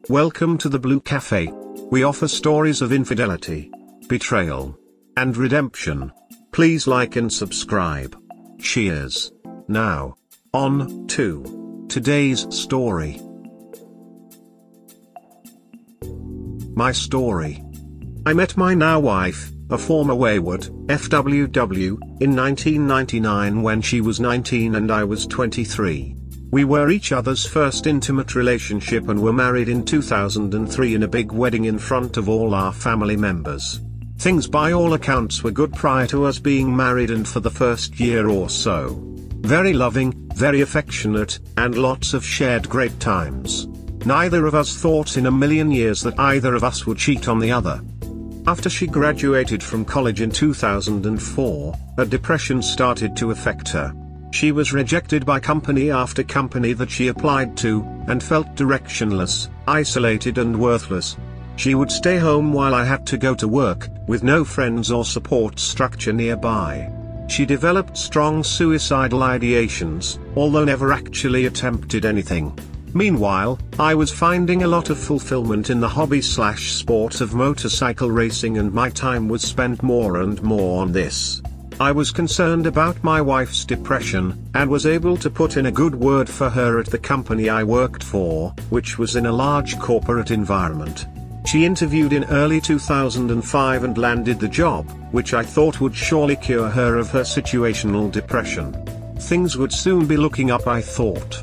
Welcome to the Blue Cafe. We offer stories of infidelity, betrayal, and redemption. Please like and subscribe. Cheers. Now, on to today's story. My story. I met my now wife, a former wayward, FWW, in 1999 when she was 19 and I was 23. We were each other's first intimate relationship and were married in 2003 in a big wedding in front of all our family members. Things by all accounts were good prior to us being married and for the first year or so. Very loving, very affectionate, and lots of shared great times. Neither of us thought in a million years that either of us would cheat on the other. After she graduated from college in 2004, a depression started to affect her. She was rejected by company after company that she applied to, and felt directionless, isolated and worthless. She would stay home while I had to go to work, with no friends or support structure nearby. She developed strong suicidal ideations, although never actually attempted anything. Meanwhile, I was finding a lot of fulfillment in the hobby/sport of motorcycle racing, and my time was spent more and more on this. I was concerned about my wife's depression, and was able to put in a good word for her at the company I worked for, which was in a large corporate environment. She interviewed in early 2005 and landed the job, which I thought would surely cure her of her situational depression. Things would soon be looking up, I thought.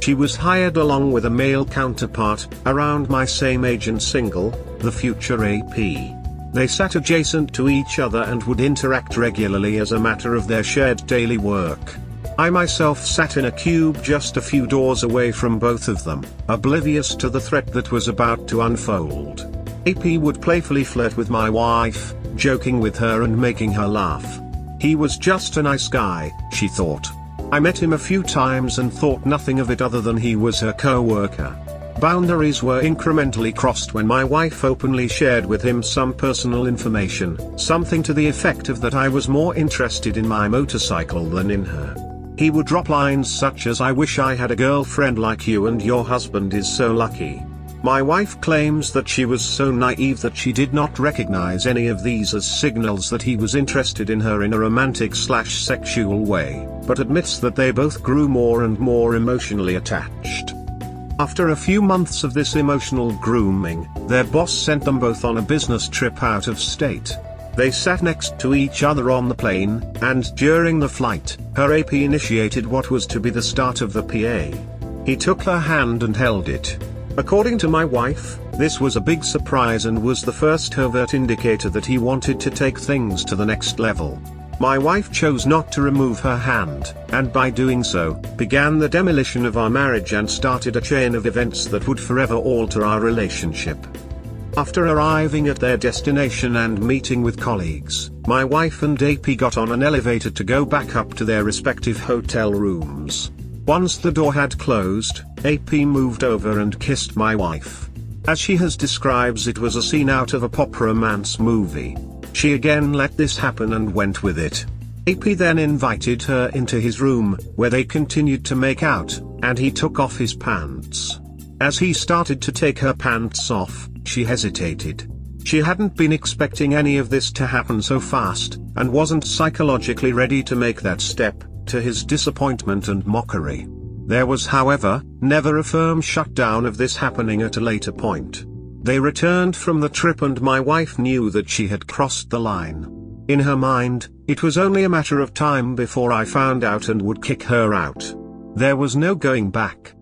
She was hired along with a male counterpart, around my same age and single, the future AP. They sat adjacent to each other and would interact regularly as a matter of their shared daily work. I myself sat in a cube just a few doors away from both of them, oblivious to the threat that was about to unfold. AP would playfully flirt with my wife, joking with her and making her laugh. He was just a nice guy, she thought. I met him a few times and thought nothing of it other than he was her co-worker. Boundaries were incrementally crossed when my wife openly shared with him some personal information, something to the effect of that I was more interested in my motorcycle than in her. He would drop lines such as, "I wish I had a girlfriend like you and your husband is so lucky." My wife claims that she was so naive that she did not recognize any of these as signals that he was interested in her in a romantic/sexual way, but admits that they both grew more and more emotionally attached. After a few months of this emotional grooming, their boss sent them both on a business trip out of state. They sat next to each other on the plane, and during the flight, her AP initiated what was to be the start of the PA. He took her hand and held it. According to my wife, this was a big surprise and was the first overt indicator that he wanted to take things to the next level. My wife chose not to remove her hand, and by doing so, began the demolition of our marriage and started a chain of events that would forever alter our relationship. After arriving at their destination and meeting with colleagues, my wife and AP got on an elevator to go back up to their respective hotel rooms. Once the door had closed, AP moved over and kissed my wife. As she has described, it was a scene out of a pop romance movie. She again let this happen and went with it. AP then invited her into his room, where they continued to make out, and he took off his pants. As he started to take her pants off, she hesitated. She hadn't been expecting any of this to happen so fast, and wasn't psychologically ready to make that step, to his disappointment and mockery. There was, however, never a firm shutdown of this happening at a later point. They returned from the trip and my wife knew that she had crossed the line. In her mind, it was only a matter of time before I found out and would kick her out. There was no going back.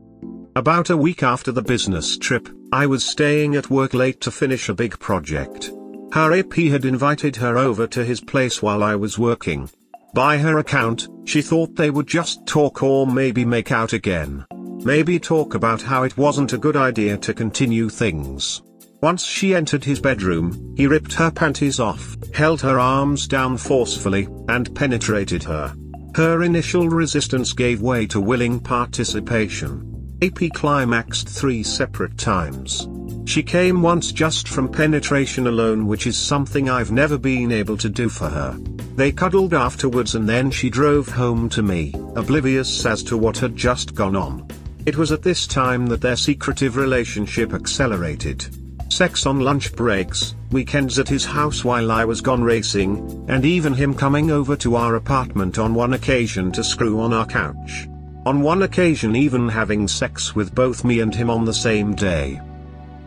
About a week after the business trip, I was staying at work late to finish a big project. Her AP had invited her over to his place while I was working. By her account, she thought they would just talk or maybe make out again. Maybe talk about how it wasn't a good idea to continue things. Once she entered his bedroom, he ripped her panties off, held her arms down forcefully, and penetrated her. Her initial resistance gave way to willing participation. AP climaxed 3 separate times. She came once just from penetration alone, which is something I've never been able to do for her. They cuddled afterwards and then she drove home to me, oblivious as to what had just gone on. It was at this time that their secretive relationship accelerated. Sex on lunch breaks, weekends at his house while I was gone racing, and even him coming over to our apartment on one occasion to screw on our couch. On one occasion even having sex with both me and him on the same day.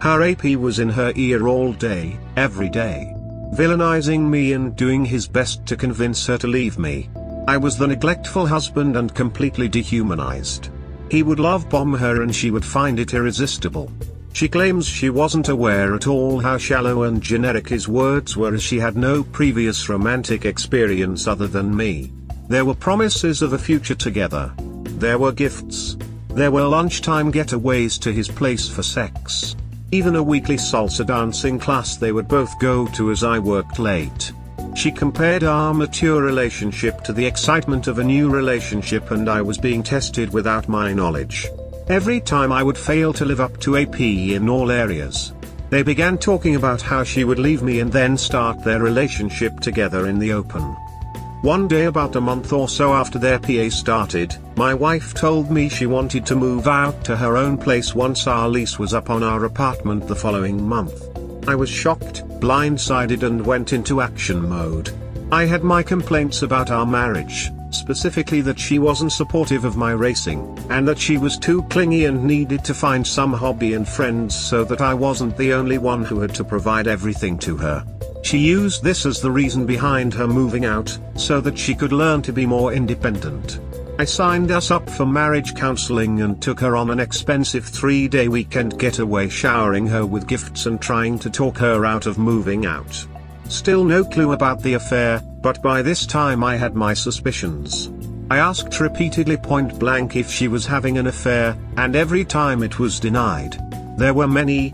Her AP was in her ear all day, every day. Villainizing me and doing his best to convince her to leave me. I was the neglectful husband and completely dehumanized. He would love bomb her and she would find it irresistible. She claims she wasn't aware at all how shallow and generic his words were, as she had no previous romantic experience other than me. There were promises of a future together. There were gifts. There were lunchtime getaways to his place for sex. Even a weekly salsa dancing class they would both go to as I worked late. She compared our mature relationship to the excitement of a new relationship, and I was being tested without my knowledge. Every time I would fail to live up to AP in all areas. They began talking about how she would leave me and then start their relationship together in the open. One day, about a month or so after their PA started, my wife told me she wanted to move out to her own place once our lease was up on our apartment the following month. I was shocked, blindsided, and went into action mode. I had my complaints about our marriage, specifically that she wasn't supportive of my racing, and that she was too clingy and needed to find some hobby and friends so that I wasn't the only one who had to provide everything to her. She used this as the reason behind her moving out, so that she could learn to be more independent. I signed us up for marriage counseling and took her on an expensive 3-day weekend getaway, showering her with gifts and trying to talk her out of moving out. Still no clue about the affair, but by this time I had my suspicions. I asked repeatedly point blank if she was having an affair, and every time it was denied. There were many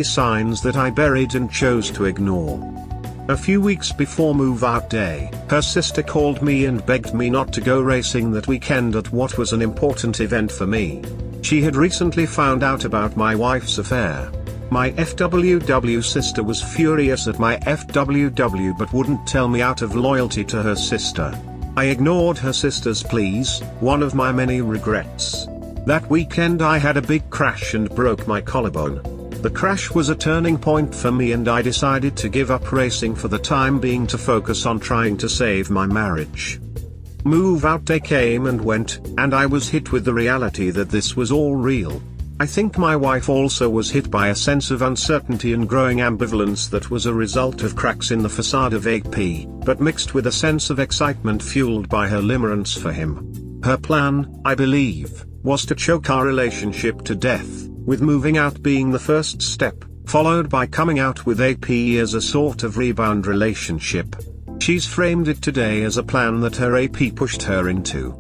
signs that I buried and chose to ignore. A few weeks before move-out day, her sister called me and begged me not to go racing that weekend at what was an important event for me. She had recently found out about my wife's affair. My FWW sister was furious at my FWW but wouldn't tell me out of loyalty to her sister. I ignored her sister's pleas, one of my many regrets. That weekend I had a big crash and broke my collarbone. The crash was a turning point for me, and I decided to give up racing for the time being to focus on trying to save my marriage. Move-out day came and went, and I was hit with the reality that this was all real. I think my wife also was hit by a sense of uncertainty and growing ambivalence that was a result of cracks in the facade of AP, but mixed with a sense of excitement fueled by her limerence for him. Her plan, I believe, was to choke our relationship to death, with moving out being the first step, followed by coming out with AP as a sort of rebound relationship. She's framed it today as a plan that her AP pushed her into.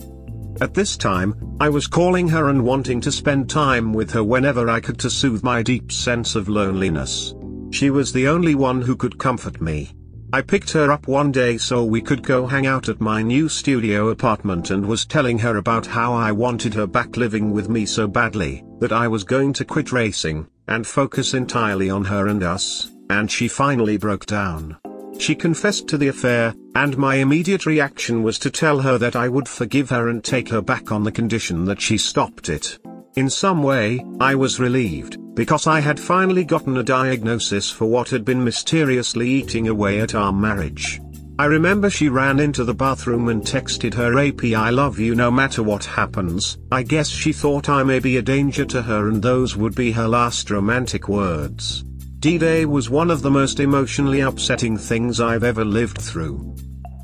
At this time, I was calling her and wanting to spend time with her whenever I could to soothe my deep sense of loneliness. She was the only one who could comfort me. I picked her up one day so we could go hang out at my new studio apartment and was telling her about how I wanted her back living with me so badly, that I was going to quit racing, and focus entirely on her and us, and she finally broke down. She confessed to the affair, and my immediate reaction was to tell her that I would forgive her and take her back on the condition that she stopped it. In some way, I was relieved, because I had finally gotten a diagnosis for what had been mysteriously eating away at our marriage. I remember she ran into the bathroom and texted her AP, "I love you no matter what happens." I guess she thought I may be a danger to her and those would be her last romantic words. D-Day was one of the most emotionally upsetting things I've ever lived through.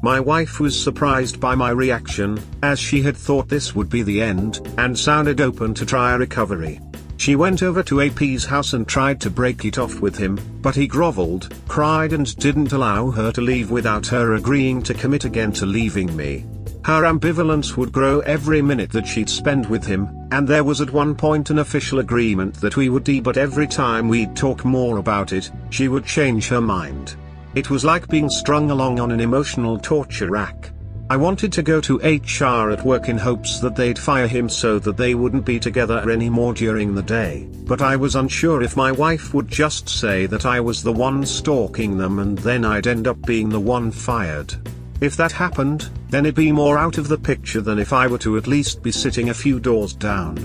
My wife was surprised by my reaction, as she had thought this would be the end, and sounded open to try a recovery. She went over to AP's house and tried to break it off with him, but he groveled, cried and didn't allow her to leave without her agreeing to commit again to leaving me. Her ambivalence would grow every minute that she'd spend with him, and there was at one point an official agreement that we would but every time we'd talk more about it, she would change her mind. It was like being strung along on an emotional torture rack. I wanted to go to HR at work in hopes that they'd fire him so that they wouldn't be together anymore during the day, but I was unsure if my wife would just say that I was the one stalking them and then I'd end up being the one fired. If that happened, then it'd be more out of the picture than if I were to at least be sitting a few doors down.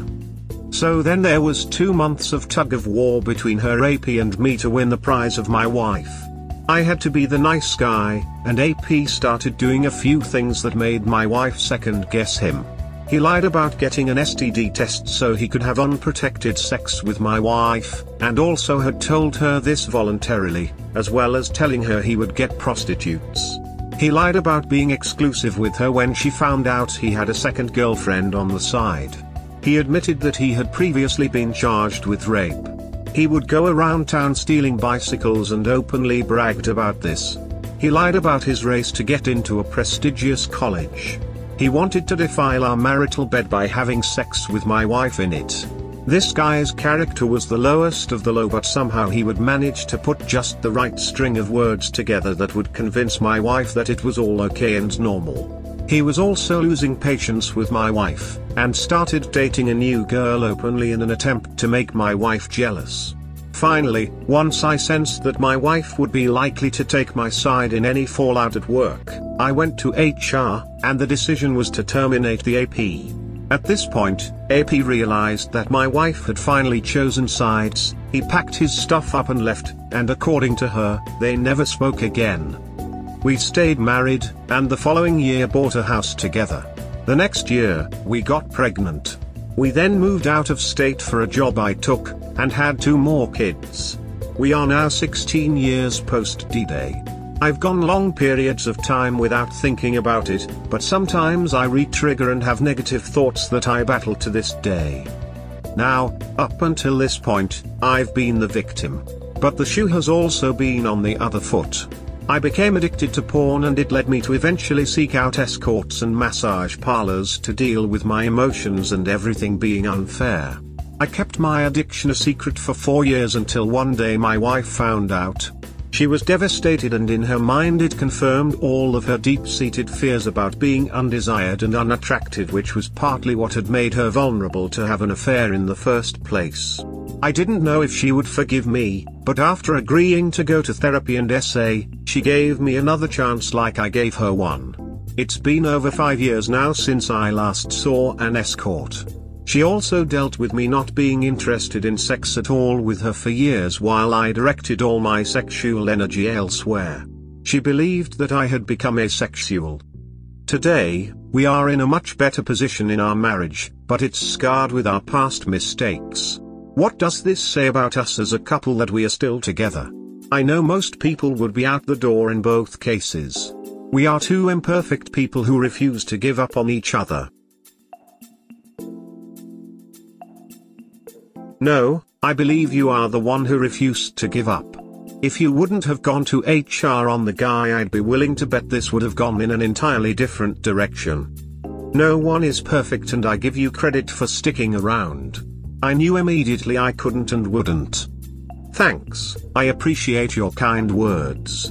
So then there was 2 months of tug of war between her AP and me to win the prize of my wife. I had to be the nice guy, and AP started doing a few things that made my wife second guess him. He lied about getting an STD test so he could have unprotected sex with my wife, and also had told her this voluntarily, as well as telling her he would get prostitutes. He lied about being exclusive with her when she found out he had a second girlfriend on the side. He admitted that he had previously been charged with rape. He would go around town stealing bicycles and openly bragged about this. He lied about his race to get into a prestigious college. He wanted to defile our marital bed by having sex with my wife in it. This guy's character was the lowest of the low, but somehow he would manage to put just the right string of words together that would convince my wife that it was all okay and normal. He was also losing patience with my wife, and started dating a new girl openly in an attempt to make my wife jealous. Finally, once I sensed that my wife would be likely to take my side in any fallout at work, I went to HR, and the decision was to terminate the AP. At this point, AP realized that my wife had finally chosen sides. He packed his stuff up and left, and according to her, they never spoke again. We stayed married, and the following year bought a house together. The next year, we got pregnant. We then moved out of state for a job I took, and had 2 more kids. We are now 16 years post D-Day. I've gone long periods of time without thinking about it, but sometimes I re-trigger and have negative thoughts that I battle to this day. Now, up until this point, I've been the victim. But the shoe has also been on the other foot. I became addicted to porn, and it led me to eventually seek out escorts and massage parlors to deal with my emotions and everything being unfair. I kept my addiction a secret for 4 years until one day my wife found out. She was devastated, and in her mind it confirmed all of her deep-seated fears about being undesired and unattractive, which was partly what had made her vulnerable to have an affair in the first place. I didn't know if she would forgive me, but after agreeing to go to therapy and SA, she gave me another chance like I gave her one. It's been over 5 years now since I last saw an escort. She also dealt with me not being interested in sex at all with her for years while I directed all my sexual energy elsewhere. She believed that I had become asexual. Today, we are in a much better position in our marriage, but it's scarred with our past mistakes. What does this say about us as a couple that we are still together? I know most people would be out the door in both cases. We are 2 imperfect people who refuse to give up on each other. No, I believe you are the one who refused to give up. If you wouldn't have gone to HR on the guy, I'd be willing to bet this would have gone in an entirely different direction. No one is perfect, and I give you credit for sticking around. I knew immediately I couldn't and wouldn't. Thanks, I appreciate your kind words.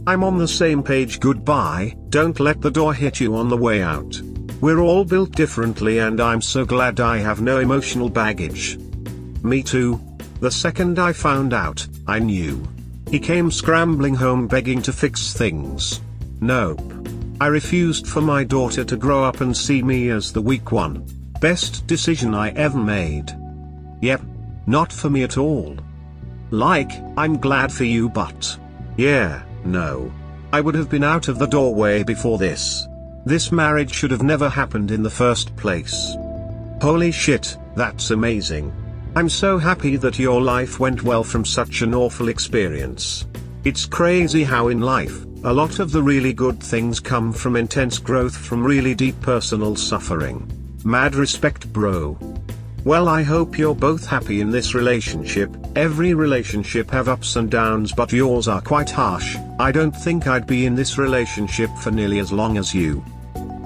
I'm on the same page. Goodbye. Don't let the door hit you on the way out. We're all built differently, and I'm so glad I have no emotional baggage. Me too. The second I found out, I knew. He came scrambling home begging to fix things. Nope. I refused for my daughter to grow up and see me as the weak one. Best decision I ever made. Yep. Not for me at all. Like, I'm glad for you, but... yeah, no. I would have been out of the doorway before this. This marriage should have never happened in the first place. Holy shit, that's amazing. I'm so happy that your life went well from such an awful experience. It's crazy how in life, a lot of the really good things come from intense growth from really deep personal suffering. Mad respect, bro. Well, I hope you're both happy in this relationship. Every relationship have ups and downs, but yours are quite harsh. I don't think I'd be in this relationship for nearly as long as you.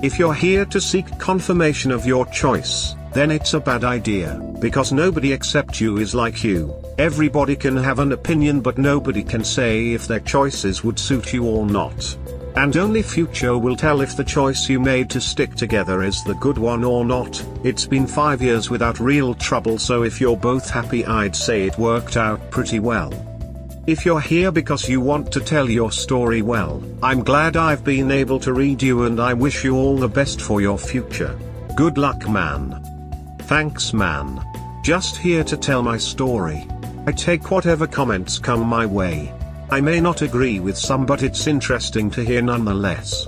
If you're here to seek confirmation of your choice, then it's a bad idea, because nobody except you is like you. Everybody can have an opinion, but nobody can say if their choices would suit you or not. And only future will tell if the choice you made to stick together is the good one or not. It's been 5 years without real trouble, so if you're both happy, I'd say it worked out pretty well. If you're here because you want to tell your story, well, I'm glad I've been able to read you, and I wish you all the best for your future. Good luck, man. Thanks, man. Just here to tell my story. I take whatever comments come my way. I may not agree with some, but it's interesting to hear nonetheless.